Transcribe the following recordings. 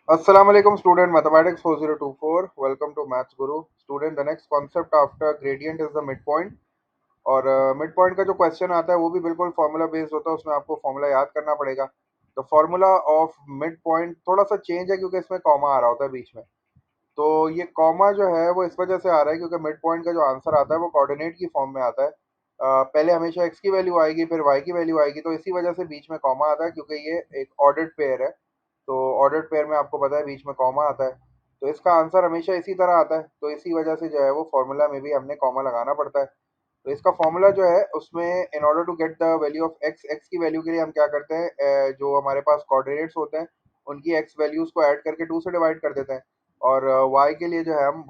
Assalamu alaikum student mathematics 4024 welcome to maths guru student the next concept after gradient is the midpoint और mid point का जो question आता है वो भी बिल्कुल फार्मूला बेस्ड होता है। उसमें आपको फार्मूला याद करना पड़ेगा। तो फार्मूला ऑफ मिड पॉइंट थोड़ा सा चेंज है क्योंकि इसमें कॉमा आ रहा होता है बीच में। तो ये कॉमा जो है वो इस वजह से आ रहा है क्योंकि मिड पॉइंट का जो आंसर आता है वो कोऑर्डिनेट की फॉर्म में आता है। पहले हमेशा एक्स की वैल्यू आएगी फिर वाई की वैल्यू आएगी, तो इसी वजह से बीच में कॉमा आता है क्योंकि ये एक ऑर्डर्ड पेयर है। तो ऑर्डर्ड पेयर में आपको पता है बीच में कॉमा आता है। तो इसका आंसर हमेशा इसी तरह आता है, तो इसी वजह से जो है वो फॉर्मूला में भी हमने कॉमा लगाना पड़ता है। तो इसका फॉर्मूला जो है उसमें in order to get the value of x, x की वैल्यू के लिए हम क्या करते हैं, जो हमारे पास कोऑर्डिनेट्स होते हैं उनकी एक्स वैल्यूज को ऐड करके टू से डिवाइड कर देते हैं। और वाई के लिए जो है हम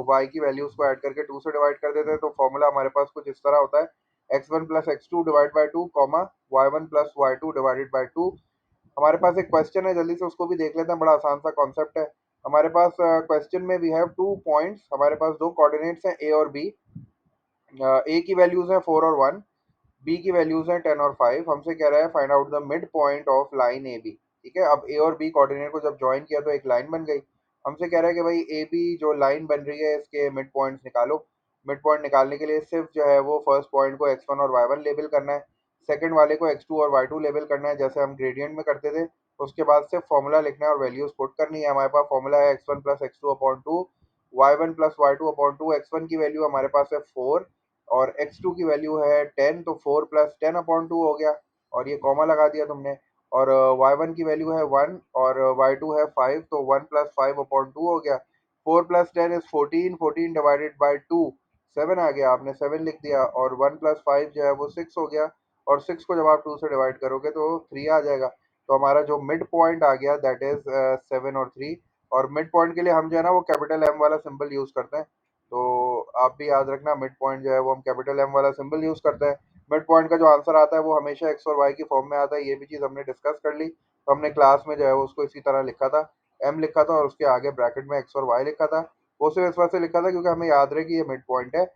वाई की वैल्यूज को ऐड करके टू से डिवाइड कर देते हैं। तो फॉर्मूला हमारे पास कुछ इस तरह होता है, x one plus x two divide by two comma y one plus y two divided by two. हमारे पास एक क्वेश्चन है, जल्दी से उसको भी देख लेते हैं, बड़ा आसान सा कॉन्सेप्ट है। हमारे पास क्वेश्चन में वी हैव टू पॉइंट्स, हमारे पास दो कोऑर्डिनेट्स हैं ए और बी। ए की वैल्यूज हैं 4 और 1, बी की वैल्यूज हैं 10 और 5। हमसे कह रहा है find out the mid point of line A B. ठीक है, अब ए और बी कोऑर्डिनेट को जब ज्वाइन किया तो एक लाइन बन गई। हमसे कह रहा है कि भाई ए बी जो लाइन बन रही है इसके मिड पॉइंट्स निकालो। मिड पॉइंट निकालने के लिए सिर्फ जो है वो फर्स्ट पॉइंट को एक्स वन और वाई वन लेबल करना है, सेकंड वाले को एक्स टू और वाई टू लेबल करना है जैसे हम ग्रेडियंट में करते थे। उसके बाद सिर्फ फॉर्मूला लिखना है और वैल्यूज पुट करनी है। हमारे पास फॉर्मूला है x one plus x two upon two y one plus y two upon two. X one की वैल्यू हमारे पास है 4 और x2 की वैल्यू है 10, तो 4 प्लस 10 अपॉन टू हो गया और ये कॉमा लगा दिया तुमने। और y1 की वैल्यू है 1 और y2 है 5, तो 1 प्लस 5 अपॉन टू हो गया। 4 plus 10 is 14, 14 divided by to 7 आ गया, आपने 7 लिख दिया। और 1 प्लस 5 जो है वो 6 हो गया, और 6 को जब आप 2 से डिवाइड करोगे तो 3 आ जाएगा। तो हमारा जो मिड पॉइंट आ गया दैट इज 7 और 3। और मिड पॉइंट के लिए हम जो है ना वो कैपिटल एम वाला सिंबल यूज करते हैं। तो आप भी याद रखना, मिड पॉइंट जो है वो हम कैपिटल एम वाला सिंबल यूज करते हैं। मिड पॉइंट का जो आंसर आता है वो हमेशा एक्स और वाई की फॉर्म में आता है, ये भी चीज़ हमने डिस्कस कर ली। तो हमने क्लास में जो है वो उसको इसी तरह लिखा था, एम लिखा था और उसके आगे ब्रैकेट में एक्स और वाई लिखा था। वो सिर्फ इस वजह से लिखा था क्योंकि हमें याद रहे कि ये मिड पॉइंट है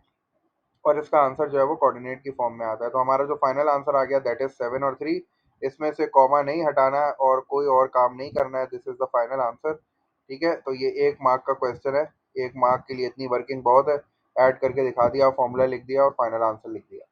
और इसका आंसर जो है वो कोऑर्डिनेट की फॉर्म में आता है। तो हमारा जो फाइनल आंसर आ गया दैट इज 7 और 3। इसमें से कॉमा नहीं हटाना है और कोई और काम नहीं करना है, this is the final answer. ठीक है, तो ये 1 मार्क का क्वेश्चन है, 1 मार्क के लिए इतनी वर्किंग बहुत है। ऐड करके दिखा दिया, फॉर्मूला लिख दिया और फाइनल आंसर लिख दिया।